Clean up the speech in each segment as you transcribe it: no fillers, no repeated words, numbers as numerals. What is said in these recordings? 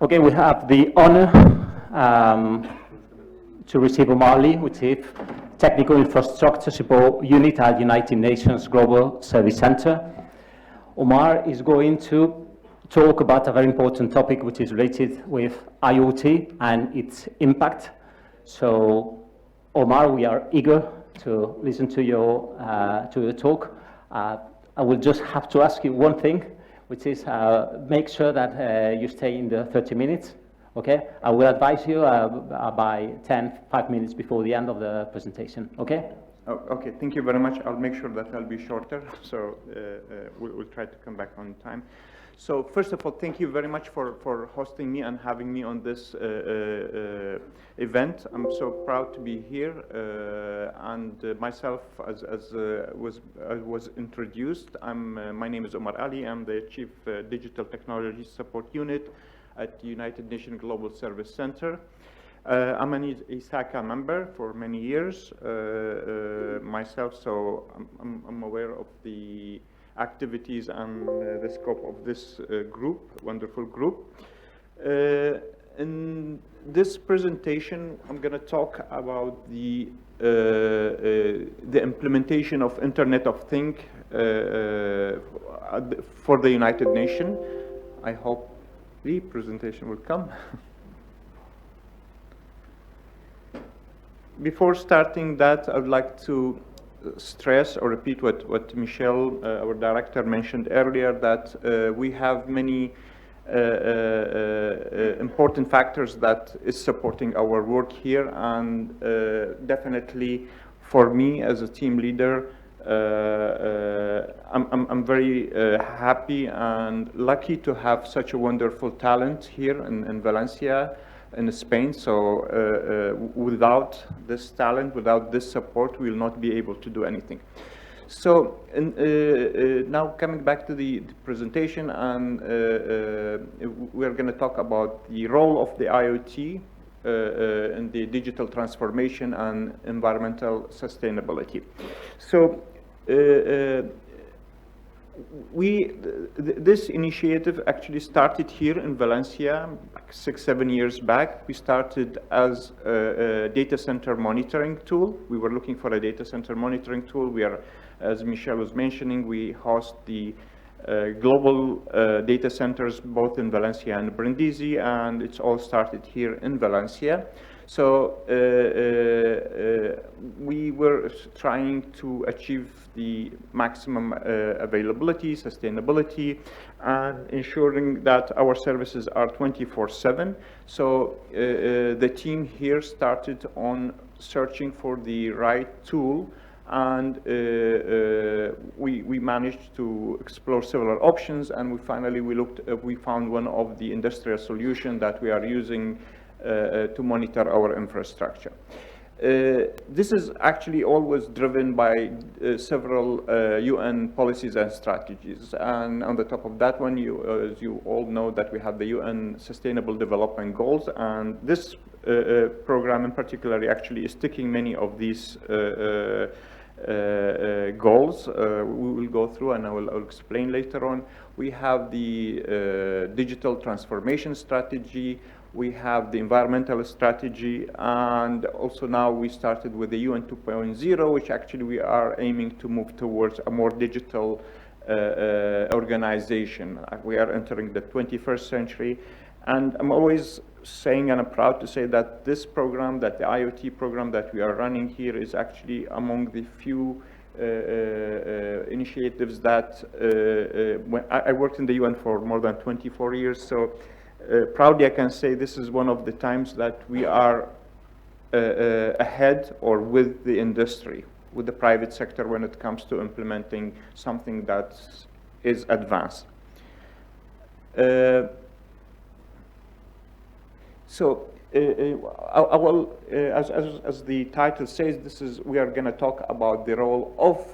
Okay, we have the honor to receive Omar Ali, which is Technical Infrastructure Support Unit at United Nations Global Service Center. Omar is going to talk about a very important topic which is related with IoT and its impact. So, Omar, we are eager to listen to your talk. I will just have to ask you one thing, which is make sure that you stay in the 30 minutes, okay? I will advise you by 5 minutes before the end of the presentation, okay? Oh, okay, thank you very much. I'll make sure that I'll be shorter, so we'll try to come back on time. So first of all, thank you very much for hosting me and having me on this event. I'm so proud to be here, and myself, as was introduced, my name is Omar Ali. I'm the Chief Digital Technology Support Unit at the United Nations Global Service Center. I'm an ISACA member for many years myself, so I'm aware of the activities and the scope of this wonderful group. In this presentation, I'm going to talk about the implementation of Internet of Things for the United Nations. I hope the presentation will come. Before starting that, I would like to stress or repeat what Michelle, our director, mentioned earlier, that we have many important factors that is supporting our work here, and definitely for me as a team leader, I'm very happy and lucky to have such a wonderful talent here in Valencia, in Spain. So without this talent, without this support, we will not be able to do anything. So now coming back to the presentation, and we're going to talk about the role of the IoT in the digital transformation and environmental sustainability. So this initiative actually started here in Valencia 6-7 years back. We started as a data center monitoring tool. We were looking for a data center monitoring tool. We are, as Michelle was mentioning, we host the global data centers both in Valencia and Brindisi, and it's all started here in Valencia. So we were trying to achieve the maximum availability, sustainability, and ensuring that our services are 24/7. So the team here started on searching for the right tool, and we managed to explore several options, and we found one of the industrial solutions that we are using to monitor our infrastructure. This is actually always driven by several UN policies and strategies, and on the top of that one, as you all know, that we have the UN Sustainable Development Goals, and this program in particular actually is ticking many of these goals. We will go through, and I'll explain later on. We have the digital transformation strategy. We have the environmental strategy, and also now we started with the UN 2.0, which actually we are aiming to move towards a more digital organization. We are entering the 21st century, and I'm always saying, and I'm proud to say, that this program, that the IoT program that we are running here, is actually among the few initiatives that when I worked in the UN for more than 24 years, so proudly I can say this is one of the times that we are ahead or with the industry, with the private sector, when it comes to implementing something that is advanced. So I will, as the title says, we are going to talk about the role of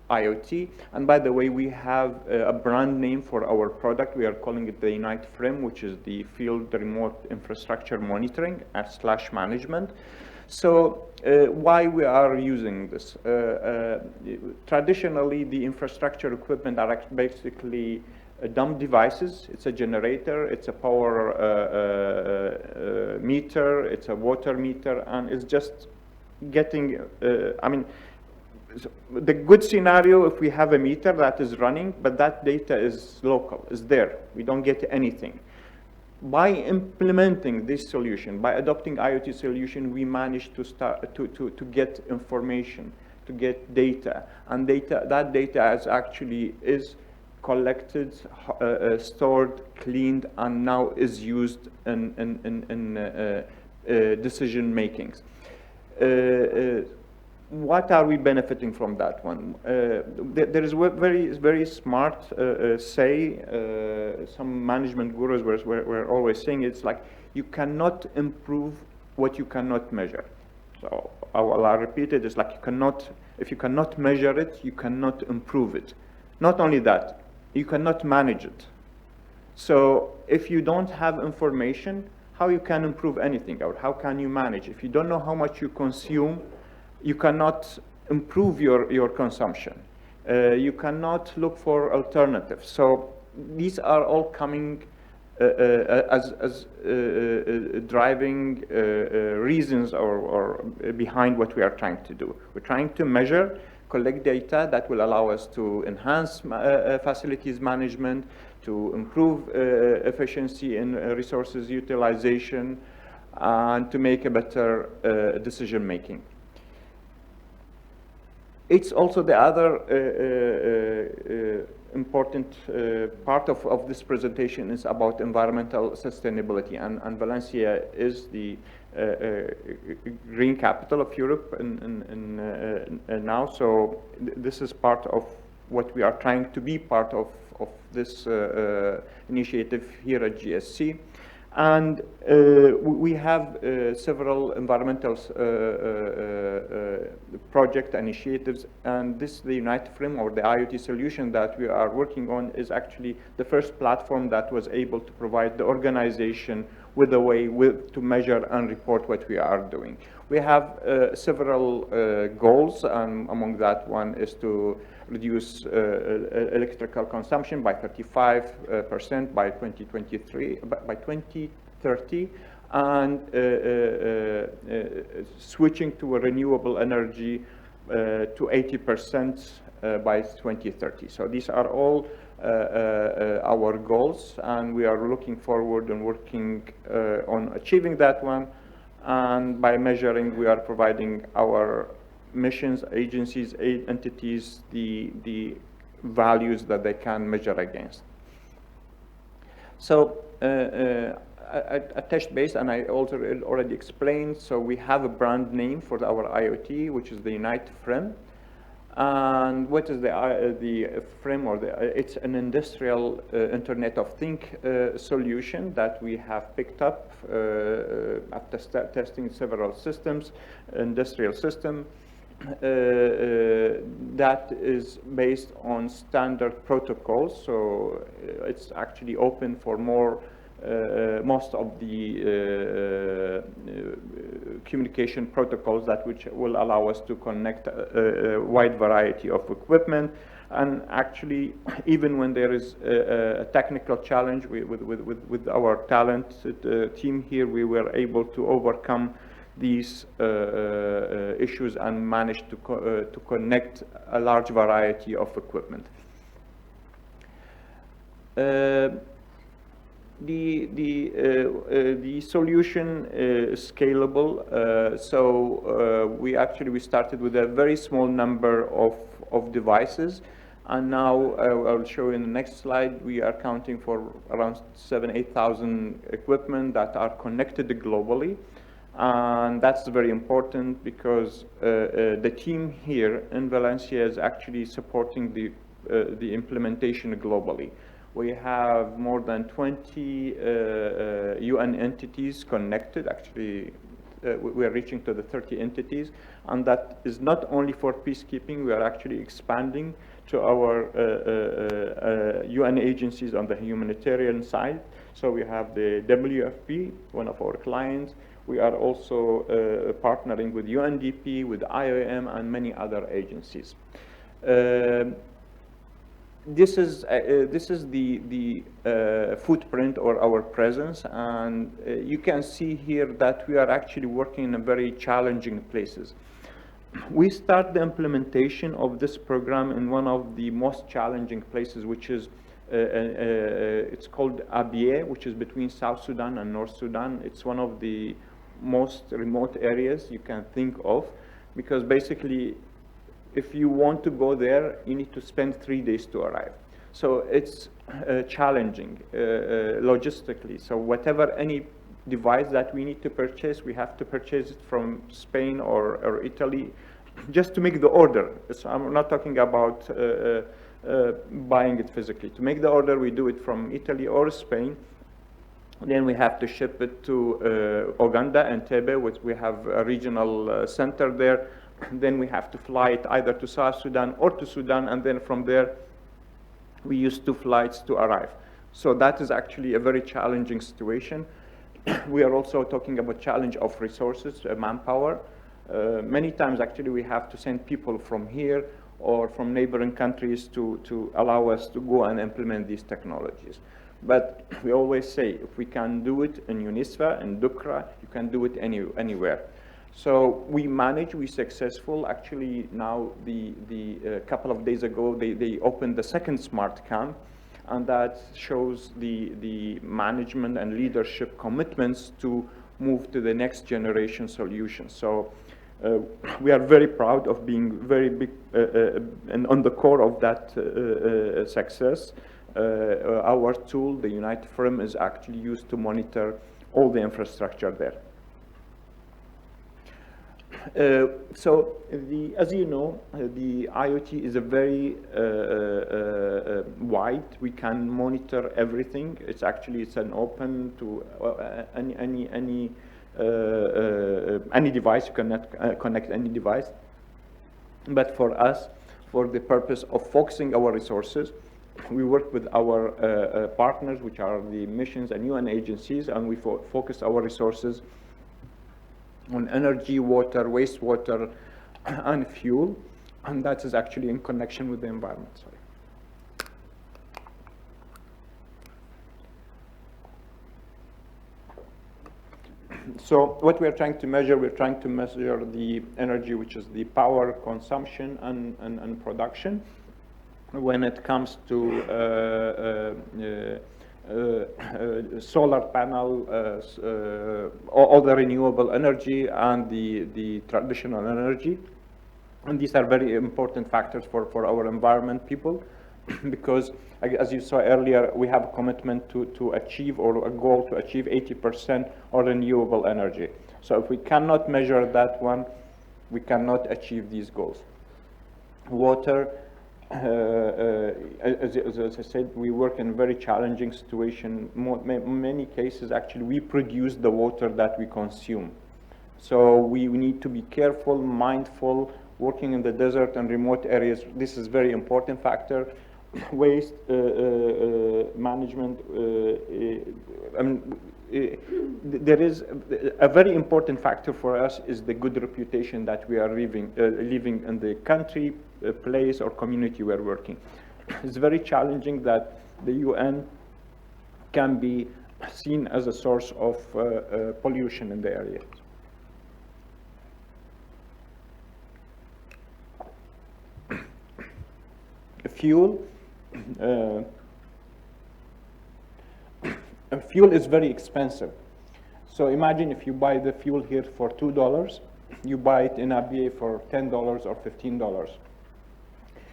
IoT. And by the way, we have a brand name for our product. We are calling it the Unite FRIM, which is the Field Remote Infrastructure Monitoring / Management. So why we are using this? Traditionally, the infrastructure equipment are basically dumb devices. It's a generator, it's a power meter, it's a water meter, and it's just getting, I mean, the good scenario, if we have a meter that is running, but that data is local, is there. We don't get anything. By implementing this solution, by adopting IoT solution, we managed to start to get information, to get data, and that data is collected, stored, cleaned, and now is used in decision makings. What are we benefiting from that one? There is a very smart some management gurus were always saying, it's like, you cannot improve what you cannot measure. So I'll repeat it, it's like, if you cannot measure it, you cannot improve it. Not only that, you cannot manage it. So if you don't have information, how you can improve anything, or how can you manage? If you don't know how much you consume, you cannot improve your consumption. You cannot look for alternatives. So these are all coming as driving reasons or behind what we are trying to do. We're trying to measure, collect data that will allow us to enhance facilities management, to improve efficiency in resources utilization, and to make a better decision making. It's also the other important part of this presentation is about environmental sustainability, and Valencia is the green capital of Europe now, so this is part of what we are trying to be part of this initiative here at GSC. And we have several environmental project initiatives, and this, the Unite FRIM, or the IoT solution that we are working on, is actually the first platform that was able to provide the organization with a way to measure and report what we are doing. We have several goals, and among that one is to reduce electrical consumption by 35% by 2023, by 2030, and switching to a renewable energy to 80% by 2030. So these are all our goals, and we are looking forward and working on achieving that one. And by measuring, we are providing our missions, agencies, entities, the values that they can measure against. So I touched base, and I also already explained, so we have a brand name for our IoT, which is the Unite FRIM. And what is the FRIM, or it's an industrial Internet of Things solution that we have picked up after testing several systems, industrial system, that is based on standard protocols. So it's actually open for most of the communication protocols which will allow us to connect a wide variety of equipment. And actually, even when there is a technical challenge with our talent team here, we were able to overcome these issues and manage to connect a large variety of equipment. The solution is scalable, so we started with a very small number of devices, and now I'll show you in the next slide, we are counting for around 8,000 equipment that are connected globally. And that's very important because the team here in Valencia is actually supporting the implementation globally. We have more than 20 UN entities connected. Actually, we are reaching to the 30 entities, and that is not only for peacekeeping. We are actually expanding to our UN agencies on the humanitarian side. So we have the WFP, one of our clients. We are also partnering with UNDP, with IOM, and many other agencies. this is the footprint or our presence, and you can see here that we are actually working in a very challenging places. We start the implementation of this program in one of the most challenging places, which is it's called Abyei, which is between South Sudan and North Sudan. It's one of the most remote areas you can think of, because basically if you want to go there, you need to spend 3 days to arrive. So it's challenging logistically. So whatever any device that we need to purchase, we have to purchase it from Spain or Italy, just to make the order. So I'm not talking about buying it physically. To make the order, we do it from Italy or Spain. Then we have to ship it to Uganda and Entebbe, which we have a regional center there. Then we have to fly it either to South Sudan or to Sudan, and then from there we use 2 flights to arrive. So that is actually a very challenging situation. We are also talking about challenge of resources, manpower. Many times actually we have to send people from here or from neighboring countries to allow us to go and implement these technologies. But we always say, if we can do it in UNISFA, in Dukra, you can do it anywhere. So we manage, we're successful. Actually now, the couple of days ago, they opened the second smart camp, and that shows the management and leadership commitments to move to the next generation solutions. So we are very proud of being very big and on the core of that success. Our tool, the United FRIM, is actually used to monitor all the infrastructure there. So as you know, the IoT is a very wide. We can monitor everything. It's an open to any device. You cannot connect any device. But for us, for the purpose of focusing our resources, we work with our partners, which are the missions and UN agencies, and we focus our resources on energy, water, wastewater, and fuel, and that is actually in connection with the environment. So what we are trying to measure, we're trying to measure the energy, which is the power consumption and production. When it comes to solar panel, all the renewable energy and the traditional energy. And these are very important factors for our environment people, because as you saw earlier, we have a commitment to achieve, or a goal to achieve 80% of renewable energy. So if we cannot measure that one, we cannot achieve these goals. Water, as I said, we work in a very challenging situation. Many cases, actually, we produce the water that we consume. So we need to be careful, mindful, working in the desert and remote areas. This is a very important factor. Waste management. There is a very important factor for us is the good reputation that we are living in the country, place, or community we're working. It's very challenging that the UN can be seen as a source of pollution in the area. Fuel. Fuel is very expensive. So imagine if you buy the fuel here for $2, you buy it in Abyei for $10 or $15.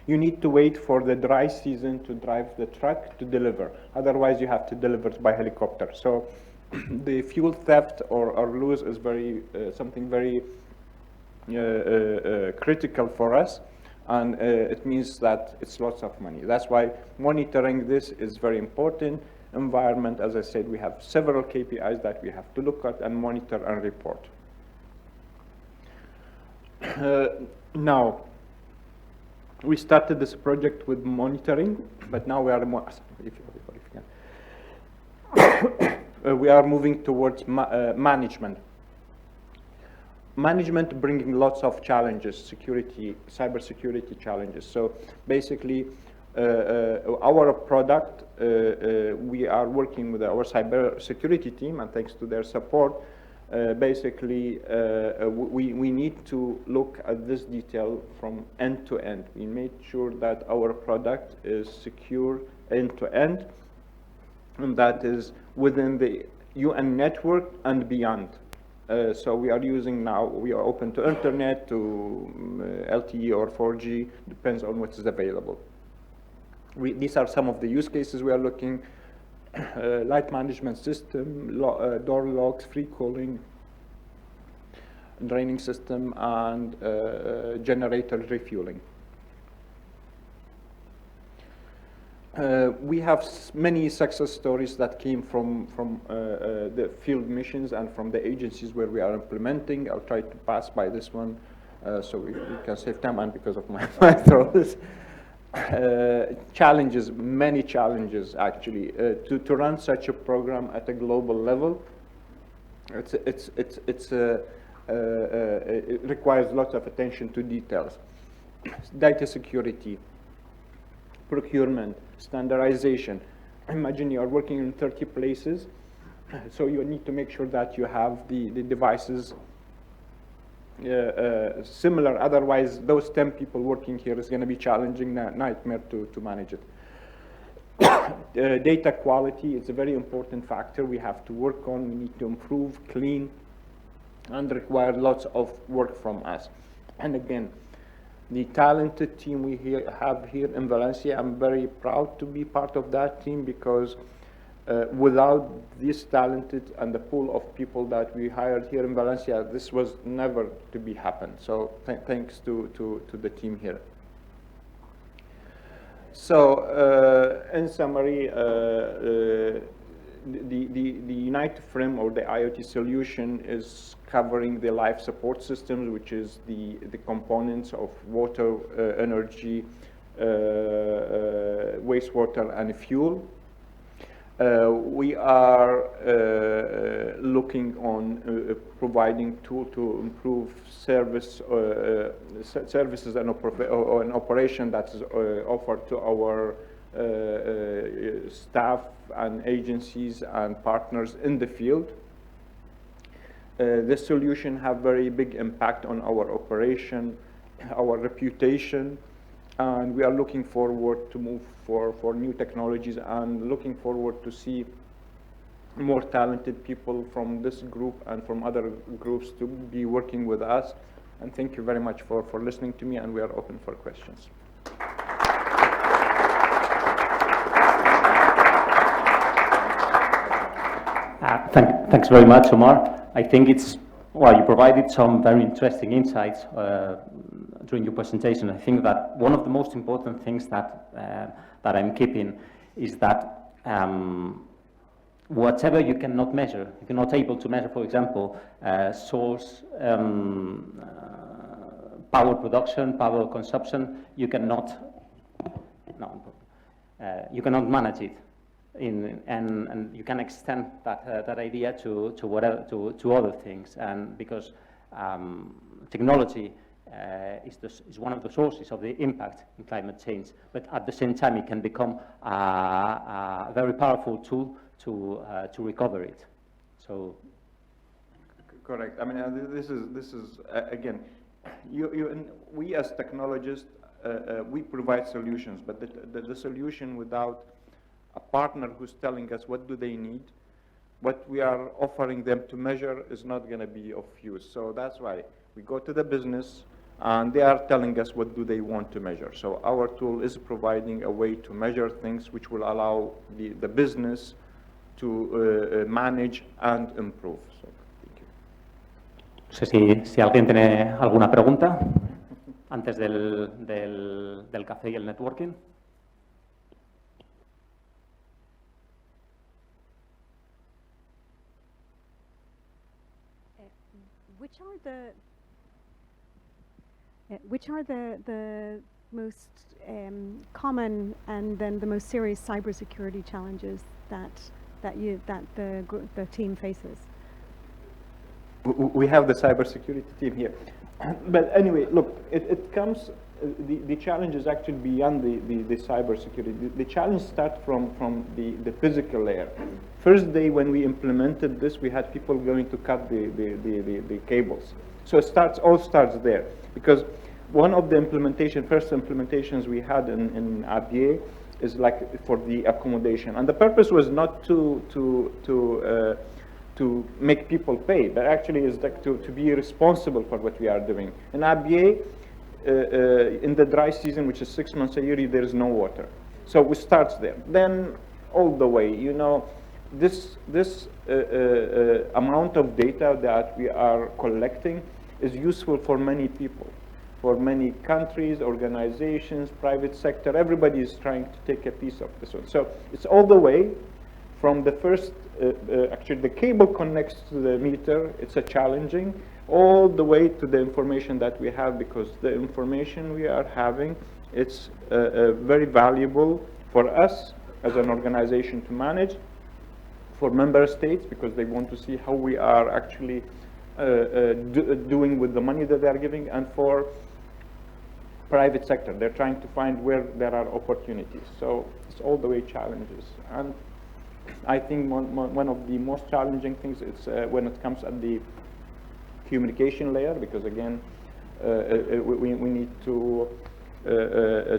You need to wait for the dry season to drive the truck to deliver. Otherwise, you have to deliver it by helicopter. So the fuel theft or lose is something very critical for us. And it means that it's lots of money. That's why monitoring this is very important. Environment, as I said, we have several KPIs that we have to look at and monitor and report. Now, we started this project with monitoring, but now we are we are moving towards management. Management bringing lots of challenges, security, cybersecurity challenges. So basically, Our product, we are working with our cyber security team, and thanks to their support, basically, we need to look at this detail from end to end. We made sure that our product is secure end to end, and that is within the UN network and beyond. So we are using now, we are open to internet, to LTE or 4G, depends on what is available. These are some of the use cases we are looking. Light management system, door locks, free cooling, draining system, and generator refueling. We have many success stories that came from the field missions and from the agencies where we are implementing. I'll try to pass by this one so we can save time, and because of my throat. Challenges, many challenges actually. To run such a program at a global level, it requires lots of attention to details. Data security, procurement, standardization. Imagine you are working in 30 places, so you need to make sure that you have the devices similar, otherwise those 10 people working here is going to be challenging, nightmare to manage it. Data quality is a very important factor we have to work on. We need to improve, clean, and require lots of work from us. And again, the talented team we have here in Valencia, I'm very proud to be part of that team, because without this talented and the pool of people that we hired here in Valencia, this was never to be happened. So thanks to the team here. So in summary, the United FRIM, or the IoT solution, is covering the life support systems, which is the components of water, energy, wastewater, and fuel. We are looking on providing tool to improve services and an operation that is offered to our staff and agencies and partners in the field. This solution have very big impact on our operation, our reputation, and we are looking forward to move for new technologies, and looking forward to see more talented people from this group and from other groups to be working with us. And thank you very much for listening to me, and we are open for questions. Thanks very much, Omar. I think you provided some very interesting insights during your presentation. I think that one of the most important things that I'm keeping is that whatever you cannot measure, if you're not able to measure, for example, source, power production, power consumption, you cannot manage it. And you can extend that idea to other things, and because technology is one of the sources of the impact in climate change, but at the same time it can become a very powerful tool to recover it. So, correct. I mean, this is again, we as technologists, we provide solutions, but the solution without a partner who's telling us what do they need, what we are offering them to measure is not going to be of use. So that's why we go to the business, and they are telling us what do they want to measure. So our tool is providing a way to measure things which will allow the business to manage and improve. So, thank you. No sé si alguien tiene alguna pregunta antes del café y el networking. Which are the most common and then the most serious cybersecurity challenges that the team faces? We have the cybersecurity team here. But anyway, look, it comes, the challenge is actually beyond the cybersecurity. The challenge starts from the physical layer. First day when we implemented this, we had people going to cut the cables. So all starts there. Because one of the first implementations we had in ABA is like for the accommodation. And the purpose was not to make people pay, but actually is like to be responsible for what we are doing. In ABA, in the dry season, which is 6 months a year, there is no water. So we start there. Then all the way, you know, this amount of data that we are collecting is useful for many people, for many countries, organizations, private sector. Everybody is trying to take a piece of this one. So it's all the way from the first, actually the cable connects to the meter, it's a challenging, all the way to the information that we have, because the information we are having, it's very valuable for us as an organization to manage, for member states, because they want to see how we are actually doing with the money that they are giving, and for private sector. They're trying to find where there are opportunities. So it's all the way challenges. And I think one of the most challenging things is when it comes at the communication layer, because again, we need to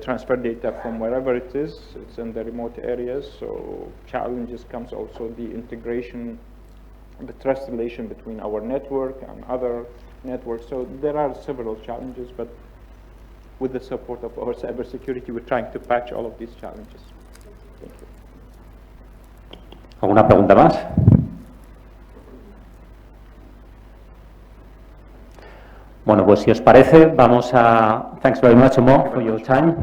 transfer data from wherever it is. It's in the remote areas, so challenges comes also the integration, the trust relation between our network and other networks. So there are several challenges, but with the support of our cybersecurity, we're trying to patch all of these challenges. Thank you. ¿Alguna pregunta más? Bueno, pues si os parece, vamos a... Thanks very much, Omar, for your time.